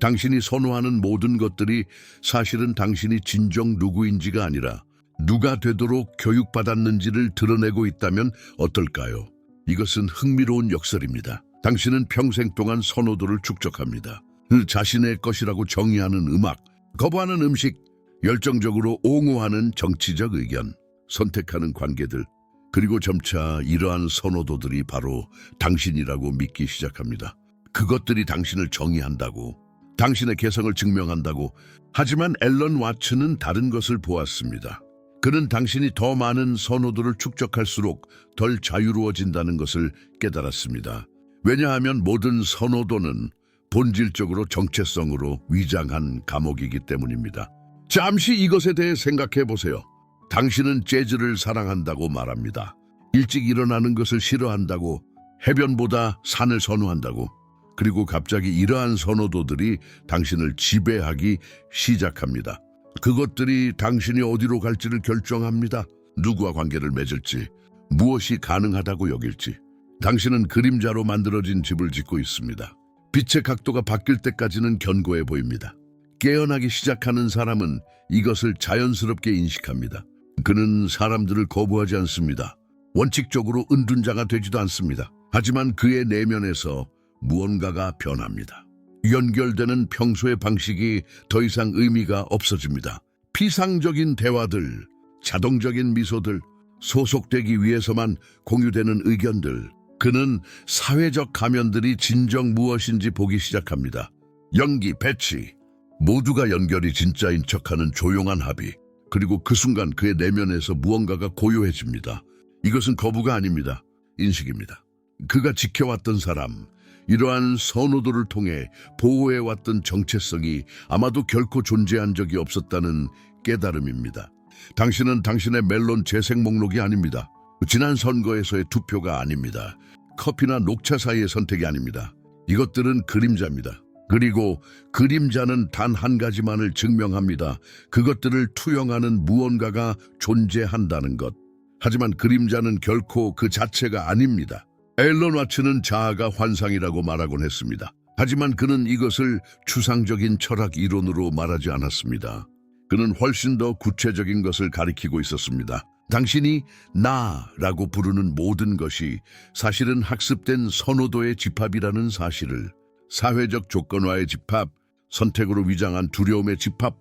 당신이 선호하는 모든 것들이 사실은 당신이 진정 누구인지가 아니라 누가 되도록 교육받았는지를 드러내고 있다면 어떨까요? 이것은 흥미로운 역설입니다. 당신은 평생 동안 선호도를 축적합니다. 자신의 것이라고 정의하는 음악, 거부하는 음식, 열정적으로 옹호하는 정치적 의견, 선택하는 관계들, 그리고 점차 이러한 선호도들이 바로 당신이라고 믿기 시작합니다. 그것들이 당신을 정의한다고, 당신의 개성을 증명한다고. 하지만 앨런 와츠는 다른 것을 보았습니다. 그는 당신이 더 많은 선호도를 축적할수록 덜 자유로워진다는 것을 깨달았습니다. 왜냐하면 모든 선호도는 본질적으로 정체성으로 위장한 감옥이기 때문입니다. 잠시 이것에 대해 생각해 보세요. 당신은 재즈를 사랑한다고 말합니다. 일찍 일어나는 것을 싫어한다고, 해변보다 산을 선호한다고. 그리고 갑자기 이러한 선호도들이 당신을 지배하기 시작합니다. 그것들이 당신이 어디로 갈지를 결정합니다. 누구와 관계를 맺을지, 무엇이 가능하다고 여길지. 당신은 그림자로 만들어진 집을 짓고 있습니다. 빛의 각도가 바뀔 때까지는 견고해 보입니다. 깨어나기 시작하는 사람은 이것을 자연스럽게 인식합니다. 그는 사람들을 거부하지 않습니다. 원칙적으로 은둔자가 되지도 않습니다. 하지만 그의 내면에서 무언가가 변합니다. 연결되는 평소의 방식이 더 이상 의미가 없어집니다. 피상적인 대화들, 자동적인 미소들, 소속되기 위해서만 공유되는 의견들. 그는 사회적 가면들이 진정 무엇인지 보기 시작합니다. 연기, 배치, 모두가 연결이 진짜인 척하는 조용한 합의. 그리고 그 순간 그의 내면에서 무언가가 고요해집니다. 이것은 거부가 아닙니다. 인식입니다. 그가 지켜왔던 사람, 이러한 선호도를 통해 보호해왔던 정체성이 아마도 결코 존재한 적이 없었다는 깨달음입니다. 당신은 당신의 멜론 재생 목록이 아닙니다. 지난 선거에서의 투표가 아닙니다. 커피나 녹차 사이의 선택이 아닙니다. 이것들은 그림자입니다. 그리고 그림자는 단 한 가지만을 증명합니다. 그것들을 투영하는 무언가가 존재한다는 것. 하지만 그림자는 결코 그 자체가 아닙니다. 앨런 와츠는 자아가 환상이라고 말하곤 했습니다. 하지만 그는 이것을 추상적인 철학 이론으로 말하지 않았습니다. 그는 훨씬 더 구체적인 것을 가리키고 있었습니다. 당신이 나라고 부르는 모든 것이 사실은 학습된 선호도의 집합이라는 사실을, 사회적 조건화의 집합, 선택으로 위장한 두려움의 집합,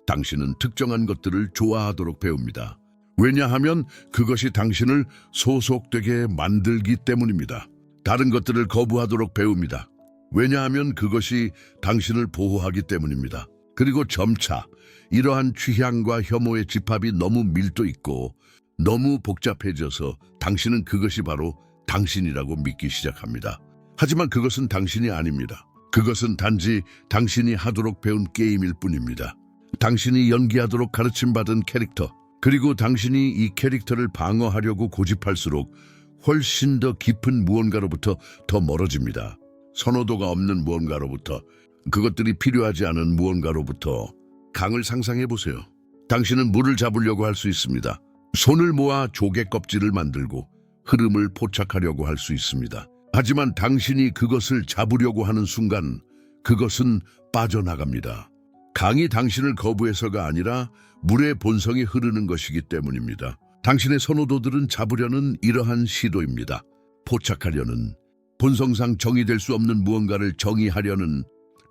당신은 특정한 것들을 좋아하도록 배웁니다. 왜냐하면 그것이 당신을 소속되게 만들기 때문입니다. 다른 것들을 거부하도록 배웁니다. 왜냐하면 그것이 당신을 보호하기 때문입니다. 그리고 점차 이러한 취향과 혐오의 집합이 너무 밀도 있고 너무 복잡해져서 당신은 그것이 바로 당신이라고 믿기 시작합니다. 하지만 그것은 당신이 아닙니다. 그것은 단지 당신이 하도록 배운 게임일 뿐입니다. 당신이 연기하도록 가르침받은 캐릭터, 그리고 당신이 이 캐릭터를 방어하려고 고집할수록 훨씬 더 깊은 무언가로부터 더 멀어집니다. 선호도가 없는 무언가로부터, 그것들이 필요하지 않은 무언가로부터. 강을 상상해 보세요. 당신은 물을 잡으려고 할 수 있습니다. 손을 모아 조개 껍질을 만들고 흐름을 포착하려고 할 수 있습니다. 하지만 당신이 그것을 잡으려고 하는 순간 그것은 빠져나갑니다. 강이 당신을 거부해서가 아니라 물의 본성이 흐르는 것이기 때문입니다. 당신의 선호도들은 잡으려는 이러한 시도입니다. 포착하려는, 본성상 정의될 수 없는 무언가를 정의하려는,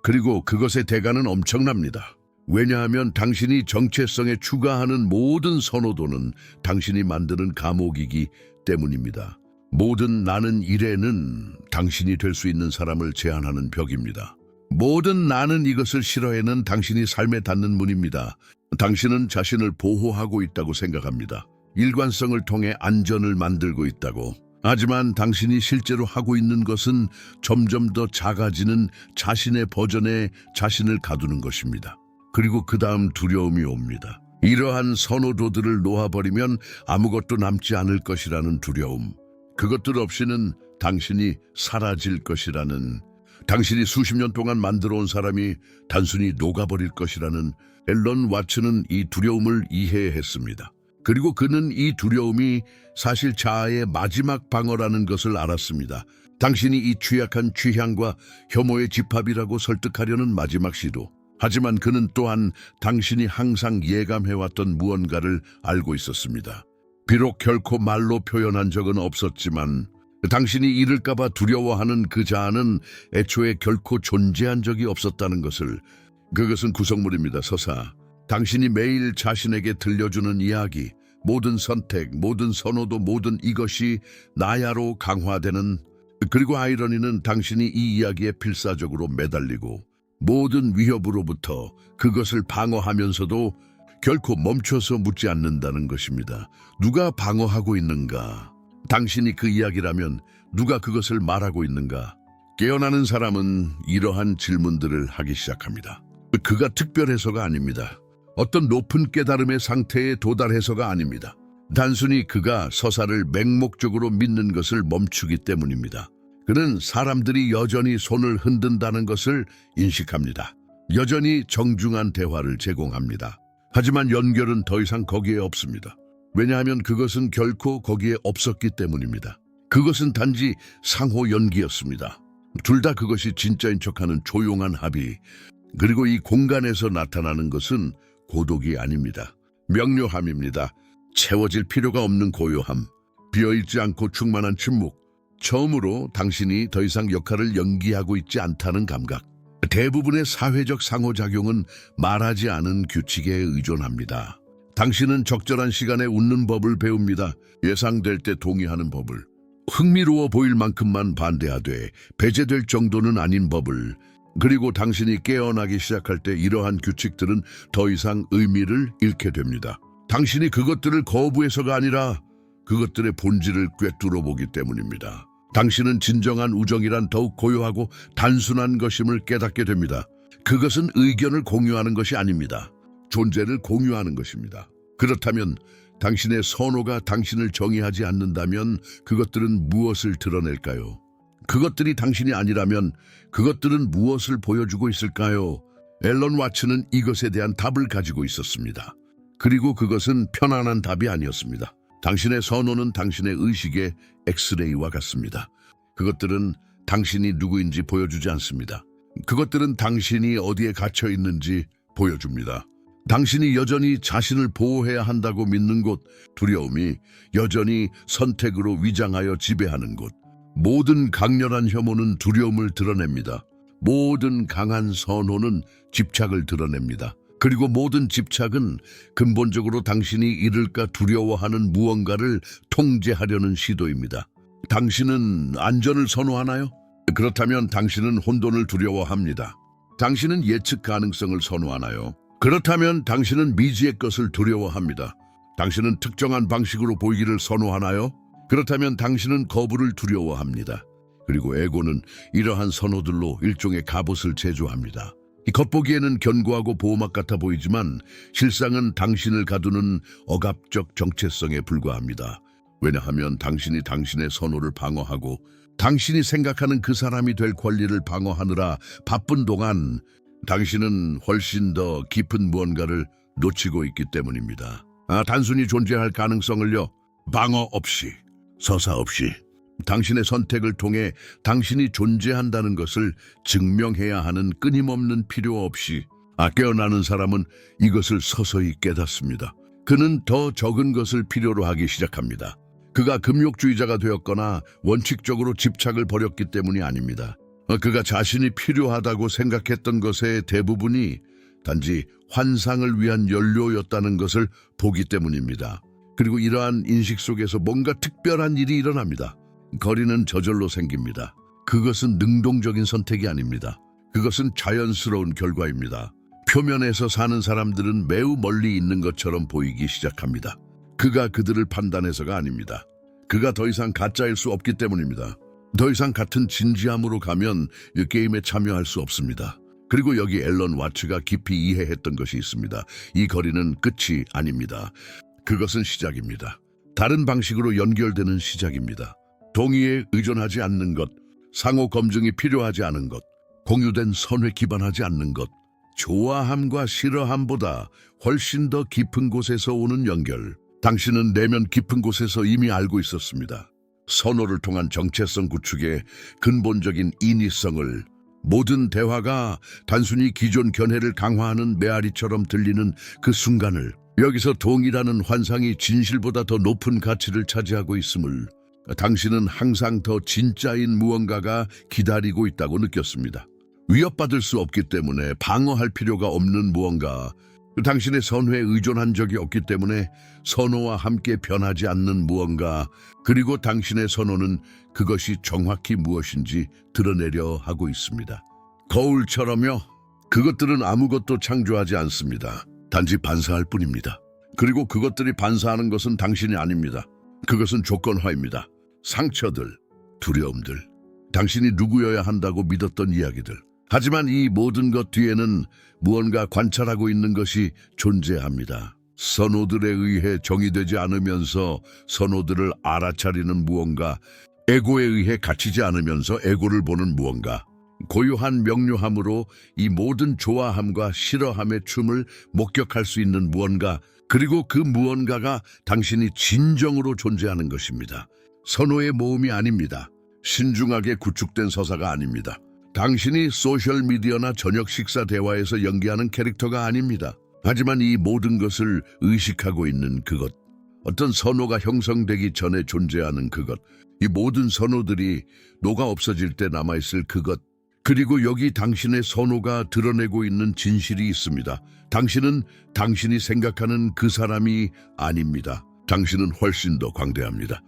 그리고 그것의 대가는 엄청납니다. 왜냐하면 당신이 정체성에 추가하는 모든 선호도는 당신이 만드는 감옥이기 때문입니다. 모든 나는 이래는 당신이 될 수 있는 사람을 제한하는 벽입니다. 모든 나는 이것을 싫어해는 당신이 삶에 닿는 문입니다. 당신은 자신을 보호하고 있다고 생각합니다. 일관성을 통해 안전을 만들고 있다고. 하지만 당신이 실제로 하고 있는 것은 점점 더 작아지는 자신의 버전에 자신을 가두는 것입니다. 그리고 그 다음 두려움이 옵니다. 이러한 선호도들을 놓아버리면 아무것도 남지 않을 것이라는 두려움. 그것들 없이는 당신이 사라질 것이라는, 당신이 수십 년 동안 만들어온 사람이 단순히 녹아버릴 것이라는. 앨런 와츠는 이 두려움을 이해했습니다. 그리고 그는 이 두려움이 사실 자아의 마지막 방어라는 것을 알았습니다. 당신이 이 취약한 취향과 혐오의 집합이라고 설득하려는 마지막 시도. 하지만 그는 또한 당신이 항상 예감해왔던 무언가를 알고 있었습니다. 비록 결코 말로 표현한 적은 없었지만 당신이 잃을까봐 두려워하는 그 자아는 애초에 결코 존재한 적이 없었다는 것을. 그것은 구성물입니다. 서사. 당신이 매일 자신에게 들려주는 이야기, 모든 선택, 모든 선호도, 모든 이것이 나야로 강화되는. 그리고 아이러니는 당신이 이 이야기에 필사적으로 매달리고 모든 위협으로부터 그것을 방어하면서도 결코 멈춰서 묻지 않는다는 것입니다. 누가 방어하고 있는가? 당신이 그 이야기라면 누가 그것을 말하고 있는가? 깨어나는 사람은 이러한 질문들을 하기 시작합니다. 그가 특별해서가 아닙니다. 어떤 높은 깨달음의 상태에 도달해서가 아닙니다. 단순히 그가 서사를 맹목적으로 믿는 것을 멈추기 때문입니다. 그는 사람들이 여전히 손을 흔든다는 것을 인식합니다. 여전히 정중한 대화를 제공합니다. 하지만 연결은 더 이상 거기에 없습니다. 왜냐하면 그것은 결코 거기에 없었기 때문입니다. 그것은 단지 상호 연기였습니다. 둘 다 그것이 진짜인 척하는 조용한 합의. 그리고 이 공간에서 나타나는 것은 고독이 아닙니다. 명료함입니다. 채워질 필요가 없는 고요함, 비어있지 않고 충만한 침묵, 처음으로 당신이 더 이상 역할을 연기하고 있지 않다는 감각. 대부분의 사회적 상호작용은 말하지 않은 규칙에 의존합니다. 당신은 적절한 시간에 웃는 법을 배웁니다. 예상될 때 동의하는 법을. 흥미로워 보일 만큼만 반대하되 배제될 정도는 아닌 법을. 그리고 당신이 깨어나기 시작할 때 이러한 규칙들은 더 이상 의미를 잃게 됩니다. 당신이 그것들을 거부해서가 아니라 그것들의 본질을 꿰뚫어 보기 때문입니다. 당신은 진정한 우정이란 더욱 고요하고 단순한 것임을 깨닫게 됩니다. 그것은 의견을 공유하는 것이 아닙니다. 존재를 공유하는 것입니다. 그렇다면 당신의 선호가 당신을 정의하지 않는다면 그것들은 무엇을 드러낼까요? 그것들이 당신이 아니라면 그것들은 무엇을 보여주고 있을까요? 앨런 와츠는 이것에 대한 답을 가지고 있었습니다. 그리고 그것은 편안한 답이 아니었습니다. 당신의 선호는 당신의 의식의 엑스레이와 같습니다. 그것들은 당신이 누구인지 보여주지 않습니다. 그것들은 당신이 어디에 갇혀 있는지 보여줍니다. 당신이 여전히 자신을 보호해야 한다고 믿는 곳, 두려움이 여전히 선택으로 위장하여 지배하는 곳. 모든 강렬한 혐오는 두려움을 드러냅니다. 모든 강한 선호는 집착을 드러냅니다. 그리고 모든 집착은 근본적으로 당신이 잃을까 두려워하는 무언가를 통제하려는 시도입니다. 당신은 안전을 선호하나요? 그렇다면 당신은 혼돈을 두려워합니다. 당신은 예측 가능성을 선호하나요? 그렇다면 당신은 미지의 것을 두려워합니다. 당신은 특정한 방식으로 보이기를 선호하나요? 그렇다면 당신은 거부를 두려워합니다. 그리고 에고는 이러한 선호들로 일종의 갑옷을 제조합니다. 겉보기에는 견고하고 보호막 같아 보이지만 실상은 당신을 가두는 억압적 정체성에 불과합니다. 왜냐하면 당신이 당신의 선호를 방어하고 당신이 생각하는 그 사람이 될 권리를 방어하느라 바쁜 동안 당신은 훨씬 더 깊은 무언가를 놓치고 있기 때문입니다. 단순히 존재할 가능성을요, 방어 없이, 서사 없이, 당신의 선택을 통해 당신이 존재한다는 것을 증명해야 하는 끊임없는 필요 없이. 깨어나는 사람은 이것을 서서히 깨닫습니다. 그는 더 적은 것을 필요로 하기 시작합니다. 그가 금욕주의자가 되었거나 원칙적으로 집착을 버렸기 때문이 아닙니다. 그가 자신이 필요하다고 생각했던 것의 대부분이 단지 환상을 위한 연료였다는 것을 보기 때문입니다. 그리고 이러한 인식 속에서 뭔가 특별한 일이 일어납니다. 거리는 저절로 생깁니다. 그것은 능동적인 선택이 아닙니다. 그것은 자연스러운 결과입니다. 표면에서 사는 사람들은 매우 멀리 있는 것처럼 보이기 시작합니다. 그가 그들을 판단해서가 아닙니다. 그가 더 이상 가짜일 수 없기 때문입니다. 더 이상 같은 진지함으로 가면 이 게임에 참여할 수 없습니다. 그리고 여기 앨런 와츠가 깊이 이해했던 것이 있습니다. 이 거리는 끝이 아닙니다. 그것은 시작입니다. 다른 방식으로 연결되는 시작입니다. 동의에 의존하지 않는 것, 상호 검증이 필요하지 않은 것, 공유된 선에 기반하지 않는 것, 좋아함과 싫어함보다 훨씬 더 깊은 곳에서 오는 연결. 당신은 내면 깊은 곳에서 이미 알고 있었습니다. 선호를 통한 정체성 구축의 근본적인 인위성을, 모든 대화가 단순히 기존 견해를 강화하는 메아리처럼 들리는 그 순간을, 여기서 동이라는 환상이 진실보다 더 높은 가치를 차지하고 있음을, 당신은 항상 더 진짜인 무언가가 기다리고 있다고 느꼈습니다. 위협받을 수 없기 때문에 방어할 필요가 없는 무언가, 당신의 선호에 의존한 적이 없기 때문에 선호와 함께 변하지 않는 무언가, 그리고 당신의 선호는 그것이 정확히 무엇인지 드러내려 하고 있습니다. 거울처럼요. 그것들은 아무것도 창조하지 않습니다. 단지 반사할 뿐입니다. 그리고 그것들이 반사하는 것은 당신이 아닙니다. 그것은 조건화입니다. 상처들, 두려움들, 당신이 누구여야 한다고 믿었던 이야기들. 하지만 이 모든 것 뒤에는 무언가 관찰하고 있는 것이 존재합니다. 선호들에 의해 정의되지 않으면서 선호들을 알아차리는 무언가, 에고에 의해 갇히지 않으면서 에고를 보는 무언가, 고요한 명료함으로 이 모든 좋아함과 싫어함의 춤을 목격할 수 있는 무언가, 그리고 그 무언가가 당신이 진정으로 존재하는 것입니다. 선호의 모음이 아닙니다. 신중하게 구축된 서사가 아닙니다. 당신이 소셜미디어나 저녁 식사 대화에서 연기하는 캐릭터가 아닙니다. 하지만 이 모든 것을 의식하고 있는 그것, 어떤 선호가 형성되기 전에 존재하는 그것, 이 모든 선호들이 녹아 없어질 때 남아있을 그것, 그리고 여기 당신의 선호가 드러내고 있는 진실이 있습니다. 당신은 당신이 생각하는 그 사람이 아닙니다. 당신은 훨씬 더 광대합니다.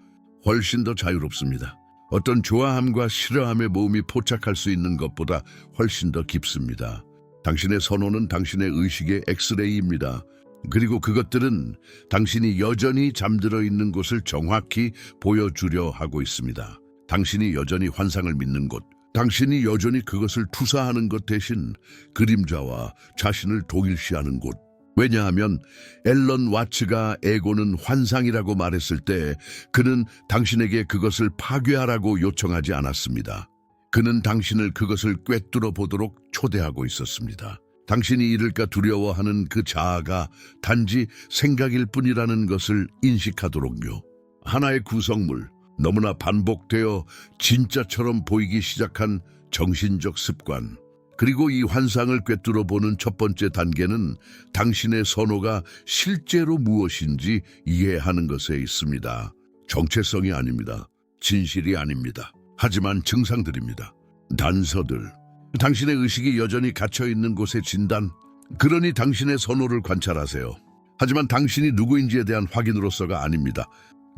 훨씬 더 자유롭습니다. 어떤 좋아함과 싫어함의 모음이 포착할 수 있는 것보다 훨씬 더 깊습니다. 당신의 선호는 당신의 의식의 엑스레이입니다. 그리고 그것들은 당신이 여전히 잠들어 있는 곳을 정확히 보여주려 하고 있습니다. 당신이 여전히 환상을 믿는 곳, 당신이 여전히 그것을 투사하는 것 대신 그림자와 자신을 동일시하는 곳. 왜냐하면 앨런 와츠가 에고는 환상이라고 말했을 때 그는 당신에게 그것을 파괴하라고 요청하지 않았습니다. 그는 당신을 그것을 꿰뚫어 보도록 초대하고 있었습니다. 당신이 잃을까 두려워하는 그 자아가 단지 생각일 뿐이라는 것을 인식하도록요. 하나의 구성물, 너무나 반복되어 진짜처럼 보이기 시작한 정신적 습관, 그리고 이 환상을 꿰뚫어 보는 첫 번째 단계는 당신의 선호가 실제로 무엇인지 이해하는 것에 있습니다. 정체성이 아닙니다. 진실이 아닙니다. 하지만 증상들입니다. 단서들, 당신의 의식이 여전히 갇혀있는 곳의 진단. 그러니 당신의 선호를 관찰하세요. 하지만 당신이 누구인지에 대한 확인으로서가 아닙니다.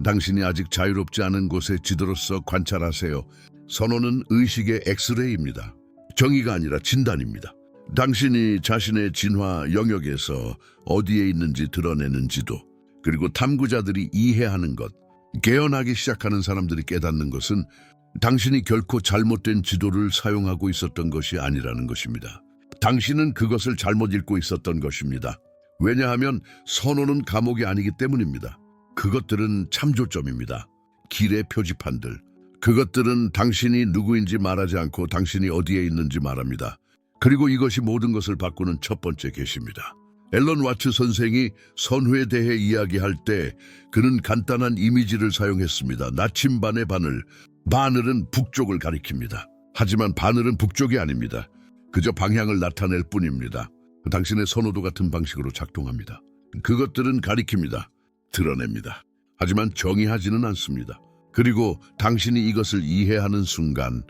당신이 아직 자유롭지 않은 곳의 지도로서 관찰하세요. 선호는 의식의 엑스레이입니다. 정의가 아니라 진단입니다. 당신이 자신의 진화 영역에서 어디에 있는지 드러내는지도, 그리고 탐구자들이 이해하는 것, 개연하기 시작하는 사람들이 깨닫는 것은 당신이 결코 잘못된 지도를 사용하고 있었던 것이 아니라는 것입니다. 당신은 그것을 잘못 읽고 있었던 것입니다. 왜냐하면 선호는 감옥이 아니기 때문입니다. 그것들은 참조점입니다. 길의 표지판들. 그것들은 당신이 누구인지 말하지 않고 당신이 어디에 있는지 말합니다. 그리고 이것이 모든 것을 바꾸는 첫 번째 계시입니다. 앨런 와츠 선생이 선호에 대해 이야기할 때 그는 간단한 이미지를 사용했습니다. 나침반의 바늘. 바늘은 북쪽을 가리킵니다. 하지만 바늘은 북쪽이 아닙니다. 그저 방향을 나타낼 뿐입니다. 당신의 선호도 같은 방식으로 작동합니다. 그것들은 가리킵니다. 드러냅니다. 하지만 정의하지는 않습니다. 그리고 당신이 이것을 이해하는 순간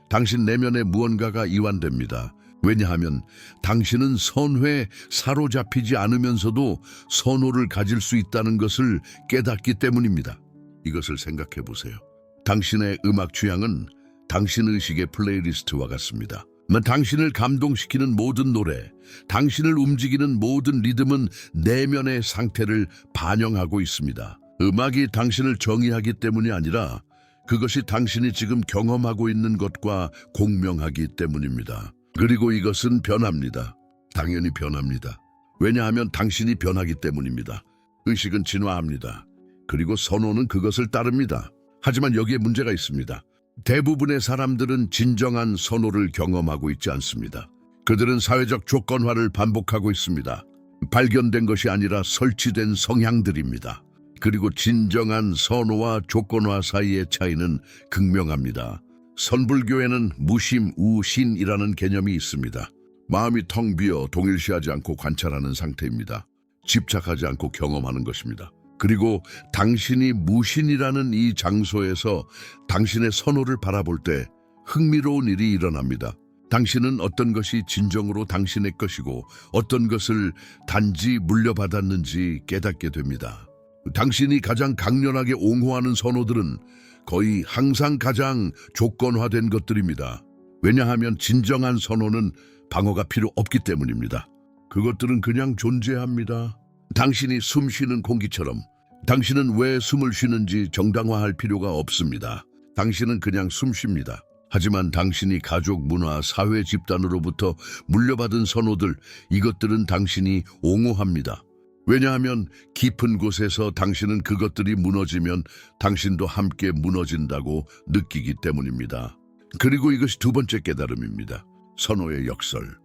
당신 내면의 무언가가 이완됩니다. 왜냐하면 당신은 선호에 사로잡히지 않으면서도 선호를 가질 수 있다는 것을 깨닫기 때문입니다. 이것을 생각해 보세요. 당신의 음악 취향은 당신 의식의 플레이리스트와 같습니다. 당신을 감동시키는 모든 노래, 당신을 움직이는 모든 리듬은 내면의 상태를 반영하고 있습니다. 음악이 당신을 정의하기 때문이 아니라 그것이 당신이 지금 경험하고 있는 것과 공명하기 때문입니다. 그리고 이것은 변합니다. 당연히 변합니다. 왜냐하면 당신이 변하기 때문입니다. 의식은 진화합니다. 그리고 선호는 그것을 따릅니다. 하지만 여기에 문제가 있습니다. 대부분의 사람들은 진정한 선호를 경험하고 있지 않습니다. 그들은 사회적 조건화를 반복하고 있습니다. 발견된 것이 아니라 설치된 성향들입니다. 그리고 진정한 선호와 조건화 사이의 차이는 극명합니다. 선불교에는 무심, 우신이라는 개념이 있습니다. 마음이 텅 비어 동일시하지 않고 관찰하는 상태입니다. 집착하지 않고 경험하는 것입니다. 그리고 당신이 무신이라는 이 장소에서 당신의 선호를 바라볼 때 흥미로운 일이 일어납니다. 당신은 어떤 것이 진정으로 당신의 것이고 어떤 것을 단지 물려받았는지 깨닫게 됩니다. 당신이 가장 강렬하게 옹호하는 선호들은 거의 항상 가장 조건화된 것들입니다. 왜냐하면 진정한 선호는 방어가 필요 없기 때문입니다. 그것들은 그냥 존재합니다. 당신이 숨 쉬는 공기처럼 당신은 왜 숨을 쉬는지 정당화할 필요가 없습니다. 당신은 그냥 숨 쉽니다. 하지만 당신이 가족, 문화, 사회 집단으로부터 물려받은 선호들, 이것들은 당신이 옹호합니다. 왜냐하면 깊은 곳에서 당신은 그것들이 무너지면 당신도 함께 무너진다고 느끼기 때문입니다. 그리고 이것이 두 번째 깨달음입니다. 선호의 역설.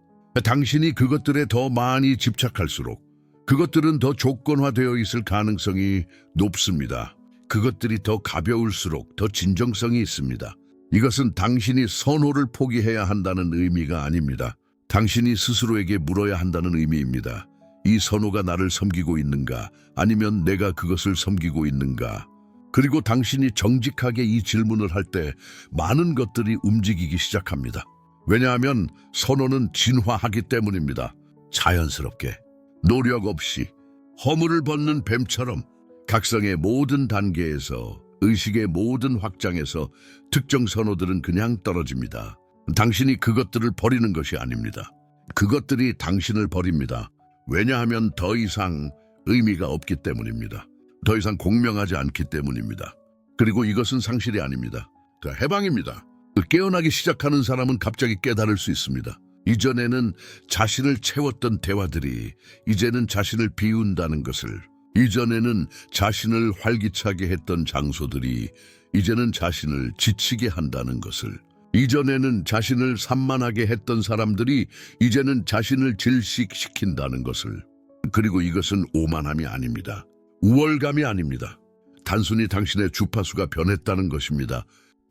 당신이 그것들에 더 많이 집착할수록 그것들은 더 조건화되어 있을 가능성이 높습니다. 그것들이 더 가벼울수록 더 진정성이 있습니다. 이것은 당신이 선호를 포기해야 한다는 의미가 아닙니다. 당신이 스스로에게 물어야 한다는 의미입니다. 이 선호가 나를 섬기고 있는가? 아니면 내가 그것을 섬기고 있는가? 그리고 당신이 정직하게 이 질문을 할 때 많은 것들이 움직이기 시작합니다. 왜냐하면 선호는 진화하기 때문입니다. 자연스럽게, 노력 없이, 허물을 벗는 뱀처럼 각성의 모든 단계에서, 의식의 모든 확장에서 특정 선호들은 그냥 떨어집니다. 당신이 그것들을 버리는 것이 아닙니다. 그것들이 당신을 버립니다. 왜냐하면 더 이상 의미가 없기 때문입니다. 더 이상 공명하지 않기 때문입니다. 그리고 이것은 상실이 아닙니다. 해방입니다. 깨어나기 시작하는 사람은 갑자기 깨달을 수 있습니다. 이전에는 자신을 채웠던 대화들이 이제는 자신을 비운다는 것을, 이전에는 자신을 활기차게 했던 장소들이 이제는 자신을 지치게 한다는 것을, 이전에는 자신을 산만하게 했던 사람들이 이제는 자신을 질식시킨다는 것을. 그리고 이것은 오만함이 아닙니다. 우월감이 아닙니다. 단순히 당신의 주파수가 변했다는 것입니다.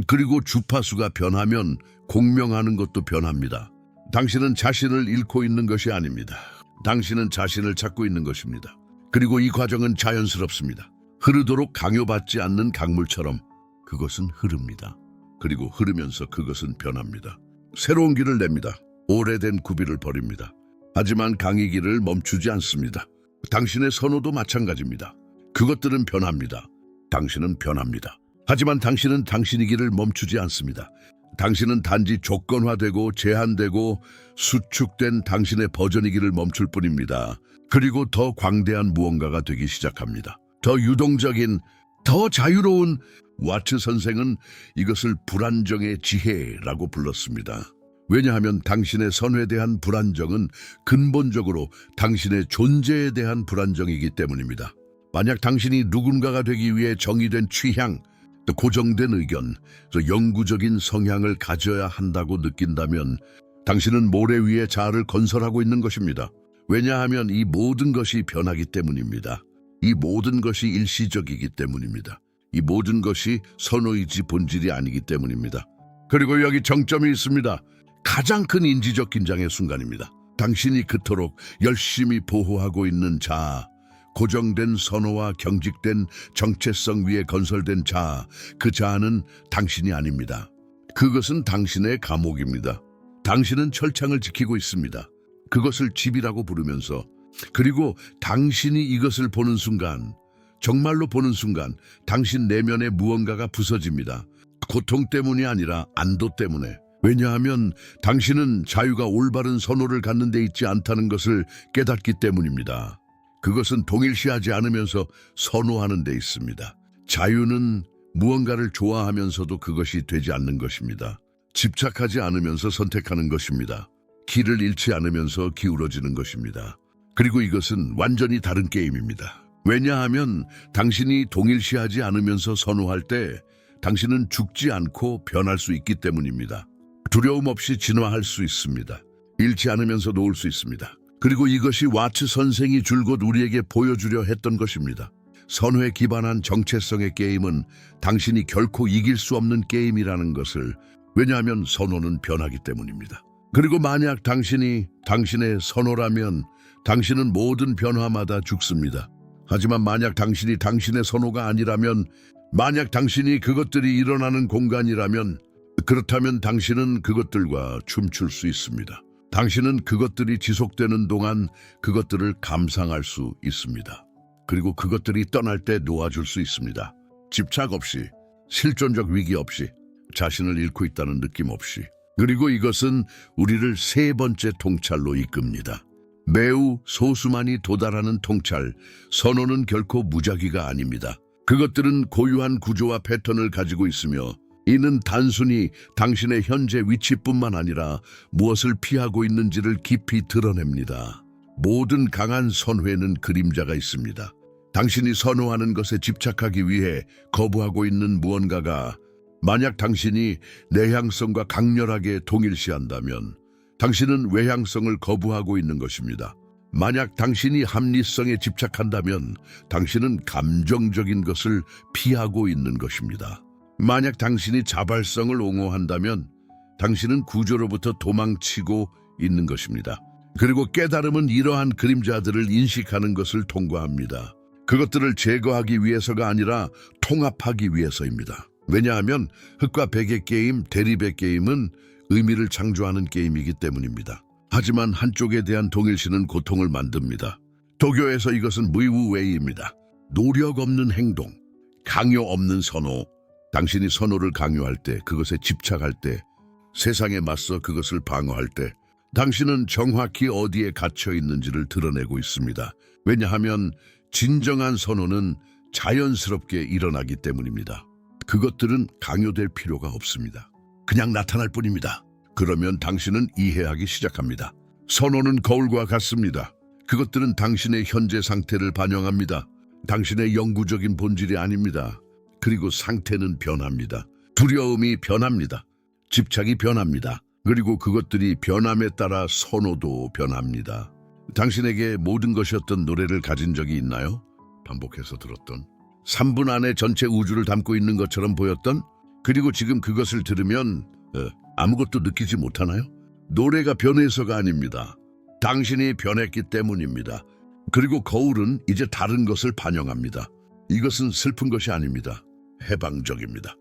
그리고 주파수가 변하면 공명하는 것도 변합니다. 당신은 자신을 잃고 있는 것이 아닙니다. 당신은 자신을 찾고 있는 것입니다. 그리고 이 과정은 자연스럽습니다. 흐르도록 강요받지 않는 강물처럼 그것은 흐릅니다. 그리고 흐르면서 그것은 변합니다. 새로운 길을 냅니다. 오래된 구비를 버립니다. 하지만 강의 길을 멈추지 않습니다. 당신의 선호도 마찬가지입니다. 그것들은 변합니다. 당신은 변합니다. 하지만 당신은 당신의 길을 멈추지 않습니다. 당신은 단지 조건화되고 제한되고 수축된 당신의 버전의 길을 멈출 뿐입니다. 그리고 더 광대한 무언가가 되기 시작합니다. 더 유동적인, 더 자유로운. 와츠 선생은 이것을 불안정의 지혜라고 불렀습니다. 왜냐하면 당신의 선호에 대한 불안정은 근본적으로 당신의 존재에 대한 불안정이기 때문입니다. 만약 당신이 누군가가 되기 위해 정의된 취향, 또 고정된 의견, 또 영구적인 성향을 가져야 한다고 느낀다면 당신은 모래 위에 자아를 건설하고 있는 것입니다. 왜냐하면 이 모든 것이 변하기 때문입니다. 이 모든 것이 일시적이기 때문입니다. 이 모든 것이 선호이지 본질이 아니기 때문입니다. 그리고 여기 정점이 있습니다. 가장 큰 인지적 긴장의 순간입니다. 당신이 그토록 열심히 보호하고 있는 자아, 고정된 선호와 경직된 정체성 위에 건설된 자아, 그 자아는 당신이 아닙니다. 그것은 당신의 감옥입니다. 당신은 철창을 지키고 있습니다. 그것을 집이라고 부르면서, 그리고 당신이 이것을 보는 순간, 정말로 보는 순간 당신 내면의 무언가가 부서집니다. 고통 때문이 아니라 안도 때문에. 왜냐하면 당신은 자유가 올바른 선호를 갖는 데 있지 않다는 것을 깨닫기 때문입니다. 그것은 동일시하지 않으면서 선호하는 데 있습니다. 자유는 무언가를 좋아하면서도 그것이 되지 않는 것입니다. 집착하지 않으면서 선택하는 것입니다. 길을 잃지 않으면서 기울어지는 것입니다. 그리고 이것은 완전히 다른 게임입니다. 왜냐하면 당신이 동일시하지 않으면서 선호할 때 당신은 죽지 않고 변할 수 있기 때문입니다. 두려움 없이 진화할 수 있습니다. 잃지 않으면서 놓을 수 있습니다. 그리고 이것이 와츠 선생이 줄곧 우리에게 보여주려 했던 것입니다. 선호에 기반한 정체성의 게임은 당신이 결코 이길 수 없는 게임이라는 것을, 왜냐하면 선호는 변하기 때문입니다. 그리고 만약 당신이 당신의 선호라면 당신은 모든 변화마다 죽습니다. 하지만 만약 당신이 당신의 선호가 아니라면, 만약 당신이 그것들이 일어나는 공간이라면, 그렇다면 당신은 그것들과 춤출 수 있습니다. 당신은 그것들이 지속되는 동안 그것들을 감상할 수 있습니다. 그리고 그것들이 떠날 때 놓아줄 수 있습니다. 집착 없이, 실존적 위기 없이, 자신을 잃고 있다는 느낌 없이. 그리고 이것은 우리를 세 번째 통찰로 이끕니다. 매우 소수만이 도달하는 통찰, 선호는 결코 무작위가 아닙니다. 그것들은 고유한 구조와 패턴을 가지고 있으며, 이는 단순히 당신의 현재 위치뿐만 아니라 무엇을 피하고 있는지를 깊이 드러냅니다. 모든 강한 선회는 그림자가 있습니다. 당신이 선호하는 것에 집착하기 위해 거부하고 있는 무언가가, 만약 당신이 내향성과 강렬하게 동일시한다면 당신은 외향성을 거부하고 있는 것입니다. 만약 당신이 합리성에 집착한다면 당신은 감정적인 것을 피하고 있는 것입니다. 만약 당신이 자발성을 옹호한다면 당신은 구조로부터 도망치고 있는 것입니다. 그리고 깨달음은 이러한 그림자들을 인식하는 것을 통과합니다. 그것들을 제거하기 위해서가 아니라 통합하기 위해서입니다. 왜냐하면 흑과 백의 게임, 대립의 게임은 의미를 창조하는 게임이기 때문입니다. 하지만 한쪽에 대한 동일시는 고통을 만듭니다. 도교에서 이것은 무이우웨이입니다. 노력 없는 행동, 강요 없는 선호. 당신이 선호를 강요할 때, 그것에 집착할 때, 세상에 맞서 그것을 방어할 때, 당신은 정확히 어디에 갇혀 있는지를 드러내고 있습니다. 왜냐하면 진정한 선호는 자연스럽게 일어나기 때문입니다. 그것들은 강요될 필요가 없습니다. 그냥 나타날 뿐입니다. 그러면 당신은 이해하기 시작합니다. 선호는 거울과 같습니다. 그것들은 당신의 현재 상태를 반영합니다. 당신의 영구적인 본질이 아닙니다. 그리고 상태는 변합니다. 두려움이 변합니다. 집착이 변합니다. 그리고 그것들이 변함에 따라 선호도 변합니다. 당신에게 모든 것이었던 노래를 가진 적이 있나요? 반복해서 들었던, 3분 안에 전체 우주를 담고 있는 것처럼 보였던, 그리고 지금 그것을 들으면 아무것도 느끼지 못하나요? 노래가 변해서가 아닙니다. 당신이 변했기 때문입니다. 그리고 거울은 이제 다른 것을 반영합니다. 이것은 슬픈 것이 아닙니다. 해방적입니다.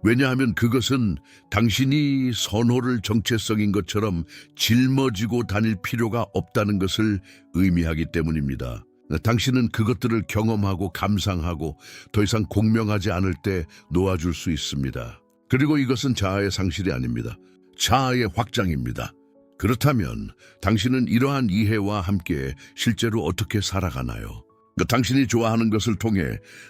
왜냐하면 그것은 당신이 선호를 정체성인 것처럼 짊어지고 다닐 필요가 없다는 것을 의미하기 때문입니다. 당신은 그것들을 경험하고 감상하고 더 이상 공명하지 않을 때 놓아줄 수 있습니다. 그리고 이것은 자아의 상실이 아닙니다. 자아의 확장입니다. 그렇다면 당신은 이러한 이해와 함께 실제로 어떻게 살아가나요? 당신이 좋아하는 것을 통해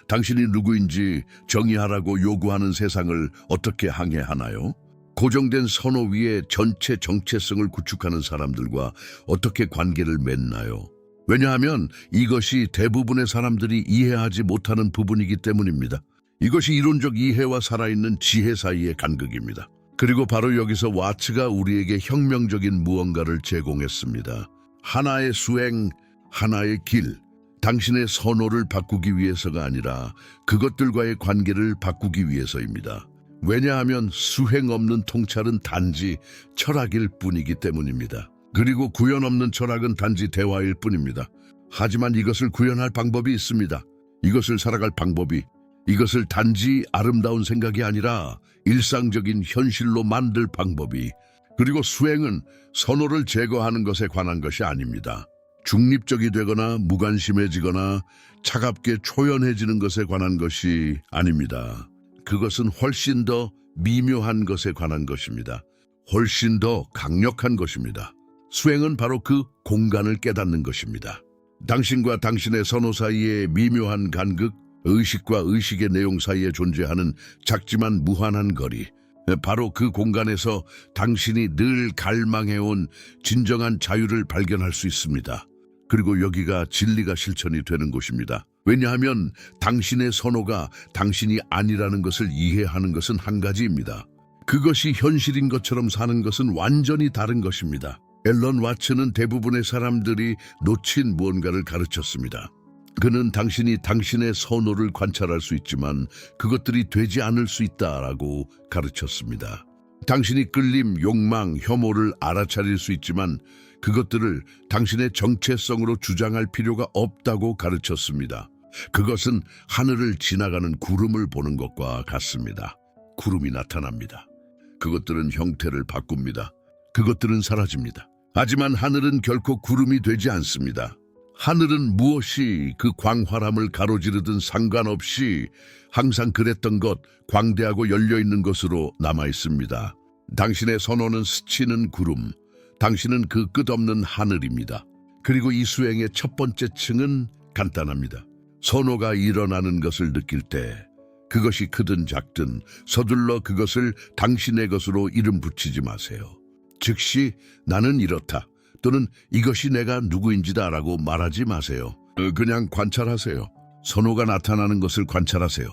당신이 누구인지 정의하라고 요구하는 세상을 어떻게 항해하나요? 고정된 선호 위에 전체 정체성을 구축하는 사람들과 어떻게 관계를 맺나요? 왜냐하면 이것이 대부분의 사람들이 이해하지 못하는 부분이기 때문입니다. 이것이 이론적 이해와 살아있는 지혜 사이의 간극입니다. 그리고 바로 여기서 와츠가 우리에게 혁명적인 무언가를 제공했습니다. 하나의 수행, 하나의 길. 당신의 선호를 바꾸기 위해서가 아니라 그것들과의 관계를 바꾸기 위해서입니다. 왜냐하면 수행 없는 통찰은 단지 철학일 뿐이기 때문입니다. 그리고 구현 없는 철학은 단지 대화일 뿐입니다. 하지만 이것을 구현할 방법이 있습니다. 이것을 살아갈 방법이, 이것을 단지 아름다운 생각이 아니라 일상적인 현실로 만들 방법이, 그리고 수행은 선호를 제거하는 것에 관한 것이 아닙니다. 중립적이 되거나 무관심해지거나 차갑게 초연해지는 것에 관한 것이 아닙니다. 그것은 훨씬 더 미묘한 것에 관한 것입니다. 훨씬 더 강력한 것입니다. 수행은 바로 그 공간을 깨닫는 것입니다. 당신과 당신의 선호 사이의 미묘한 간극, 의식과 의식의 내용 사이에 존재하는 작지만 무한한 거리, 바로 그 공간에서 당신이 늘 갈망해온 진정한 자유를 발견할 수 있습니다. 그리고 여기가 진리가 실천이 되는 곳입니다. 왜냐하면 당신의 선호가 당신이 아니라는 것을 이해하는 것은 한 가지입니다. 그것이 현실인 것처럼 사는 것은 완전히 다른 것입니다. 앨런 와츠는 대부분의 사람들이 놓친 무언가를 가르쳤습니다. 그는 당신이 당신의 선호를 관찰할 수 있지만 그것들이 되지 않을 수 있다라고 가르쳤습니다. 당신이 끌림, 욕망, 혐오를 알아차릴 수 있지만 그것들을 당신의 정체성으로 주장할 필요가 없다고 가르쳤습니다. 그것은 하늘을 지나가는 구름을 보는 것과 같습니다. 구름이 나타납니다. 그것들은 형태를 바꿉니다. 그것들은 사라집니다. 하지만 하늘은 결코 구름이 되지 않습니다. 하늘은 무엇이 그 광활함을 가로지르든 상관없이 항상 그랬던 것, 광대하고 열려있는 것으로 남아있습니다. 당신의 선호는 스치는 구름, 당신은 그 끝없는 하늘입니다. 그리고 이 수행의 첫 번째 층은 간단합니다. 선호가 일어나는 것을 느낄 때 그것이 크든 작든 서둘러 그것을 당신의 것으로 이름 붙이지 마세요. 즉시 나는 이렇다 또는 이것이 내가 누구인지다라고 말하지 마세요. 그냥 관찰하세요. 선호가 나타나는 것을 관찰하세요.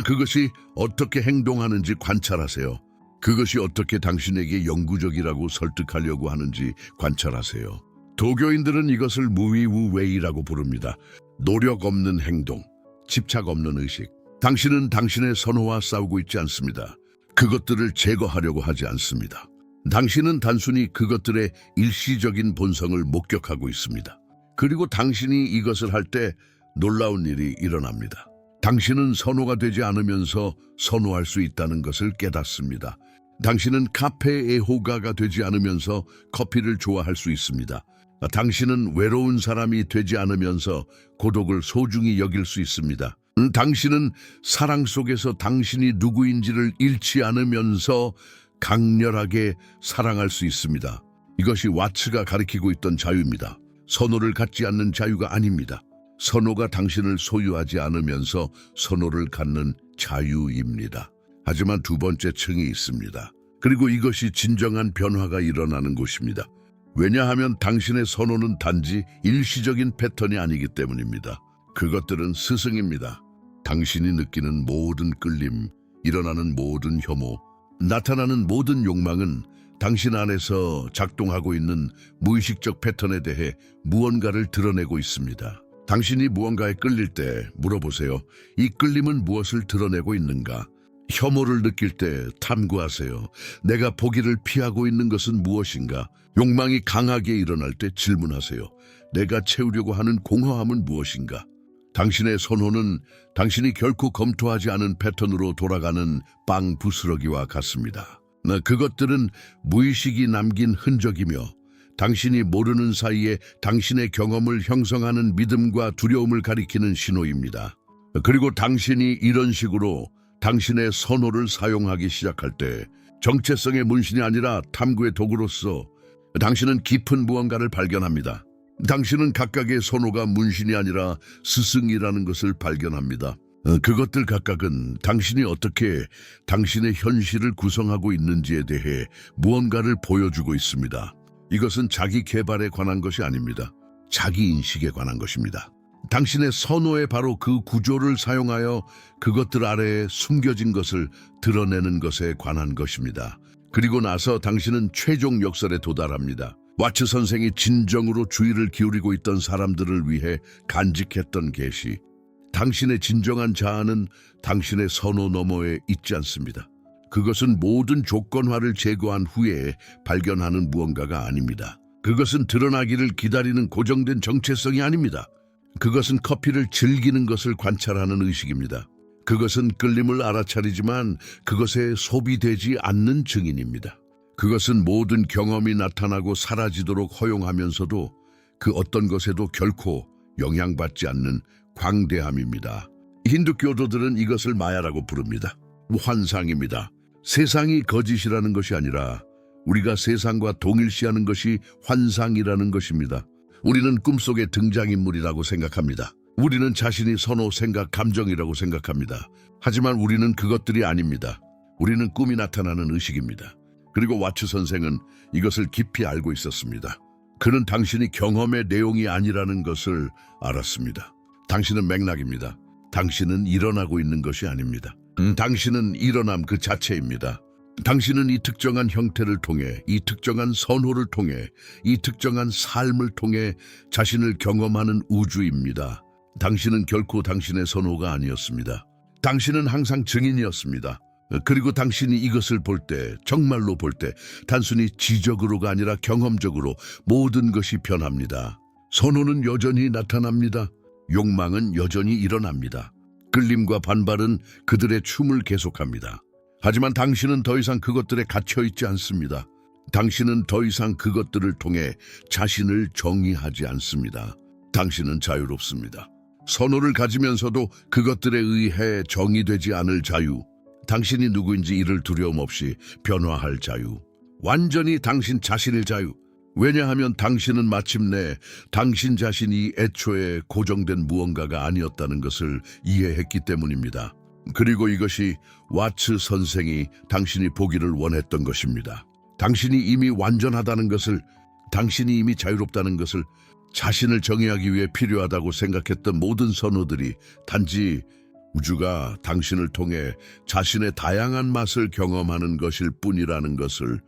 그것이 어떻게 행동하는지 관찰하세요. 그것이 어떻게 당신에게 영구적이라고 설득하려고 하는지 관찰하세요. 도교인들은 이것을 무위우웨이라고 부릅니다. 노력 없는 행동, 집착 없는 의식. 당신은 당신의 선호와 싸우고 있지 않습니다. 그것들을 제거하려고 하지 않습니다. 당신은 단순히 그것들의 일시적인 본성을 목격하고 있습니다. 그리고 당신이 이것을 할 때 놀라운 일이 일어납니다. 당신은 선호가 되지 않으면서 선호할 수 있다는 것을 깨닫습니다. 당신은 카페 애호가가 되지 않으면서 커피를 좋아할 수 있습니다. 당신은 외로운 사람이 되지 않으면서 고독을 소중히 여길 수 있습니다. 당신은 사랑 속에서 당신이 누구인지를 잃지 않으면서 강렬하게 사랑할 수 있습니다. 이것이 와츠가 가리키고 있던 자유입니다. 선호를 갖지 않는 자유가 아닙니다. 선호가 당신을 소유하지 않으면서 선호를 갖는 자유입니다. 하지만 두 번째 층이 있습니다. 그리고 이것이 진정한 변화가 일어나는 곳입니다. 왜냐하면 당신의 선호는 단지 일시적인 패턴이 아니기 때문입니다. 그것들은 스승입니다. 당신이 느끼는 모든 끌림, 일어나는 모든 혐오, 나타나는 모든 욕망은 당신 안에서 작동하고 있는 무의식적 패턴에 대해 무언가를 드러내고 있습니다. 당신이 무언가에 끌릴 때 물어보세요. 이 끌림은 무엇을 드러내고 있는가? 혐오를 느낄 때 탐구하세요. 내가 보기를 피하고 있는 것은 무엇인가? 욕망이 강하게 일어날 때 질문하세요. 내가 채우려고 하는 공허함은 무엇인가? 당신의 선호는 당신이 결코 검토하지 않은 패턴으로 돌아가는 빵 부스러기와 같습니다. 그것들은 무의식이 남긴 흔적이며 당신이 모르는 사이에 당신의 경험을 형성하는 믿음과 두려움을 가리키는 신호입니다. 그리고 당신이 이런 식으로 당신의 선호를 사용하기 시작할 때 정체성의 문신이 아니라 탐구의 도구로서 당신은 깊은 무언가를 발견합니다. 당신은 각각의 선호가 문신이 아니라 스승이라는 것을 발견합니다. 그것들 각각은 당신이 어떻게 당신의 현실을 구성하고 있는지에 대해 무언가를 보여주고 있습니다. 이것은 자기 개발에 관한 것이 아닙니다. 자기 인식에 관한 것입니다. 당신의 선호에 바로 그 구조를 사용하여 그것들 아래에 숨겨진 것을 드러내는 것에 관한 것입니다. 그리고 나서 당신은 최종 역설에 도달합니다. 와츠 선생이 진정으로 주의를 기울이고 있던 사람들을 위해 간직했던 계시. 당신의 진정한 자아는 당신의 선호 너머에 있지 않습니다. 그것은 모든 조건화를 제거한 후에 발견하는 무언가가 아닙니다. 그것은 드러나기를 기다리는 고정된 정체성이 아닙니다. 그것은 커피를 즐기는 것을 관찰하는 의식입니다. 그것은 끌림을 알아차리지만 그것에 소비되지 않는 증인입니다. 그것은 모든 경험이 나타나고 사라지도록 허용하면서도 그 어떤 것에도 결코 영향받지 않는 광대함입니다. 힌두교도들은 이것을 마야라고 부릅니다. 환상입니다. 세상이 거짓이라는 것이 아니라 우리가 세상과 동일시하는 것이 환상이라는 것입니다. 우리는 꿈속의 등장인물이라고 생각합니다. 우리는 자신이 선호, 생각, 감정이라고 생각합니다. 하지만 우리는 그것들이 아닙니다. 우리는 꿈이 나타나는 의식입니다. 그리고 와츠 선생은 이것을 깊이 알고 있었습니다. 그는 당신이 경험의 내용이 아니라는 것을 알았습니다. 당신은 맥락입니다. 당신은 일어나고 있는 것이 아닙니다. 당신은 일어남 그 자체입니다. 당신은 이 특정한 형태를 통해, 이 특정한 선호를 통해, 이 특정한 삶을 통해 자신을 경험하는 우주입니다. 당신은 결코 당신의 선호가 아니었습니다. 당신은 항상 증인이었습니다. 그리고 당신이 이것을 볼 때, 정말로 볼 때, 단순히 지적으로가 아니라 경험적으로 모든 것이 변합니다. 선호는 여전히 나타납니다. 욕망은 여전히 일어납니다. 끌림과 반발은 그들의 춤을 계속합니다. 하지만 당신은 더 이상 그것들에 갇혀있지 않습니다. 당신은 더 이상 그것들을 통해 자신을 정의하지 않습니다. 당신은 자유롭습니다. 선호를 가지면서도 그것들에 의해 정의되지 않을 자유, 당신이 누구인지 이를 두려움 없이 변화할 자유, 완전히 당신 자신의 자유. 왜냐하면 당신은 마침내 당신 자신이 애초에 고정된 무언가가 아니었다는 것을 이해했기 때문입니다. 그리고 이것이 와츠 선생이 당신이 보기를 원했던 것입니다. 당신이 이미 완전하다는 것을, 당신이 이미 자유롭다는 것을, 자신을 정의하기 위해 필요하다고 생각했던 모든 선호들이 단지 우주가 당신을 통해 자신의 다양한 맛을 경험하는 것일 뿐이라는 것을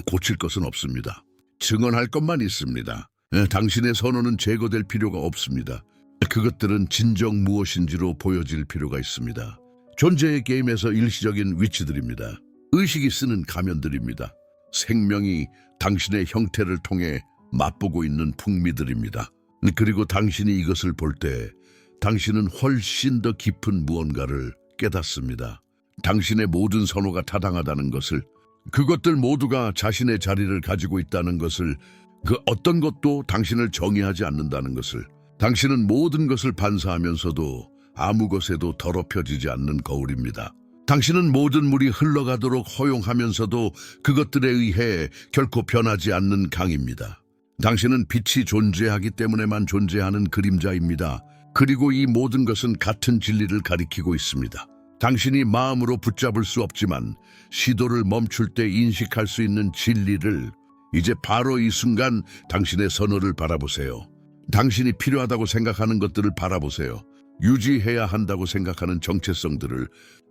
고칠 것은 없습니다. 증언할 것만 있습니다. 당신의 선호는 제거될 필요가 없습니다. 그것들은 진정 무엇인지로 보여질 필요가 있습니다. 존재의 게임에서 일시적인 위치들입니다. 의식이 쓰는 가면들입니다. 생명이 당신의 형태를 통해 맛보고 있는 풍미들입니다. 그리고 당신이 이것을 볼 때 당신은 훨씬 더 깊은 무언가를 깨닫습니다. 당신의 모든 선호가 타당하다는 것을, 그것들 모두가 자신의 자리를 가지고 있다는 것을, 그 어떤 것도 당신을 정의하지 않는다는 것을, 당신은 모든 것을 반사하면서도 아무 것에도 더럽혀지지 않는 거울입니다. 당신은 모든 물이 흘러가도록 허용하면서도 그것들에 의해 결코 변하지 않는 강입니다. 당신은 빛이 존재하기 때문에만 존재하는 그림자입니다. 그리고 이 모든 것은 같은 진리를 가리키고 있습니다. 당신이 마음으로 붙잡을 수 없지만 시도를 멈출 때 인식할 수 있는 진리를, 이제 바로 이 순간 당신의 선호를 바라보세요. 당신이 필요하다고 생각하는 것들을 바라보세요. 유지해야 한다고 생각하는 정체성들을,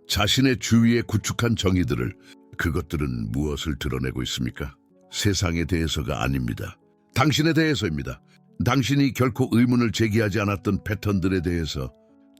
자신의 주위에 구축한 정의들을. 그것들은 무엇을 드러내고 있습니까? 세상에 대해서가 아닙니다. 당신에 대해서입니다. 당신이 결코 의문을 제기하지 않았던 패턴들에 대해서,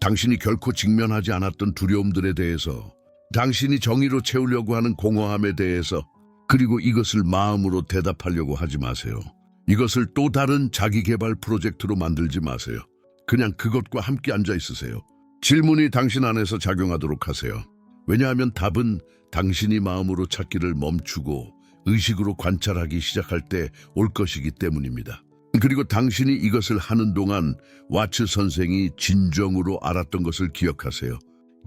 당신이 결코 직면하지 않았던 두려움들에 대해서, 당신이 정의로 채우려고 하는 공허함에 대해서. 그리고 이것을 마음으로 대답하려고 하지 마세요. 이것을 또 다른 자기개발 프로젝트로 만들지 마세요. 그냥 그것과 함께 앉아 있으세요. 질문이 당신 안에서 작용하도록 하세요. 왜냐하면 답은 당신이 마음으로 찾기를 멈추고 의식으로 관찰하기 시작할 때 올 것이기 때문입니다. 그리고 당신이 이것을 하는 동안 와츠 선생이 진정으로 알았던 것을 기억하세요.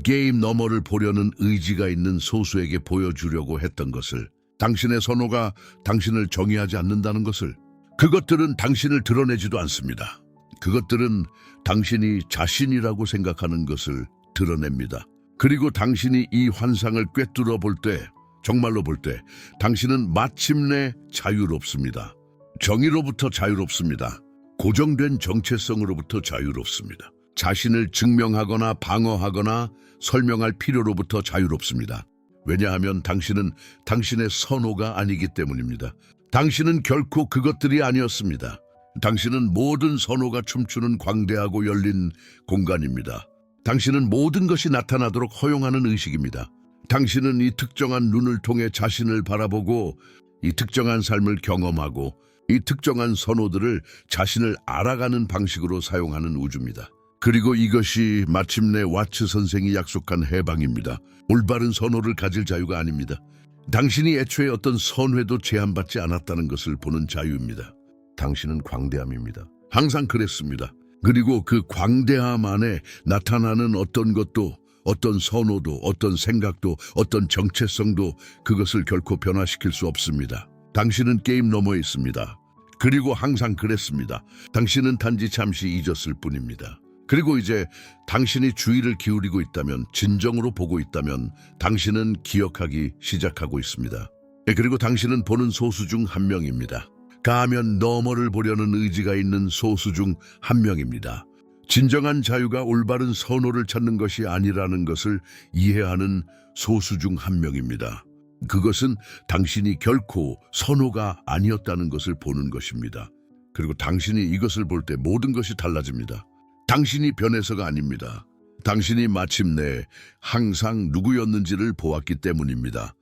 게임 너머를 보려는 의지가 있는 소수에게 보여주려고 했던 것을, 당신의 선호가 당신을 정의하지 않는다는 것을. 그것들은 당신을 드러내지도 않습니다. 그것들은 당신이 자신이라고 생각하는 것을 드러냅니다. 그리고 당신이 이 환상을 꿰뚫어 볼 때, 정말로 볼 때, 당신은 마침내 자유롭습니다. 정의로부터 자유롭습니다. 고정된 정체성으로부터 자유롭습니다. 자신을 증명하거나 방어하거나 설명할 필요로부터 자유롭습니다. 왜냐하면 당신은 당신의 선호가 아니기 때문입니다. 당신은 결코 그것들이 아니었습니다. 당신은 모든 선호가 춤추는 광대하고 열린 공간입니다. 당신은 모든 것이 나타나도록 허용하는 의식입니다. 당신은 이 특정한 눈을 통해 자신을 바라보고, 이 특정한 삶을 경험하고, 이 특정한 선호들을 자신을 알아가는 방식으로 사용하는 우주입니다. 그리고 이것이 마침내 와츠 선생이 약속한 해방입니다. 올바른 선호를 가질 자유가 아닙니다. 당신이 애초에 어떤 선회도 제한받지 않았다는 것을 보는 자유입니다. 당신은 광대함입니다. 항상 그랬습니다. 그리고 그 광대함 안에 나타나는 어떤 것도, 어떤 선호도, 어떤 생각도, 어떤 정체성도 그것을 결코 변화시킬 수 없습니다. 당신은 게임 너머에 있습니다. 그리고 항상 그랬습니다. 당신은 단지 잠시 잊었을 뿐입니다. 그리고 이제 당신이 주의를 기울이고 있다면, 진정으로 보고 있다면 당신은 기억하기 시작하고 있습니다. 그리고 당신은 보는 소수 중 한 명입니다. 가면 너머를 보려는 의지가 있는 소수 중 한 명입니다. 진정한 자유가 올바른 선호를 찾는 것이 아니라는 것을 이해하는 소수 중 한 명입니다. 그것은 당신이 결코 선호가 아니었다는 것을 보는 것입니다. 그리고 당신이 이것을 볼 때 모든 것이 달라집니다. 당신이 변해서가 아닙니다. 당신이 마침내 항상 누구였는지를 보았기 때문입니다.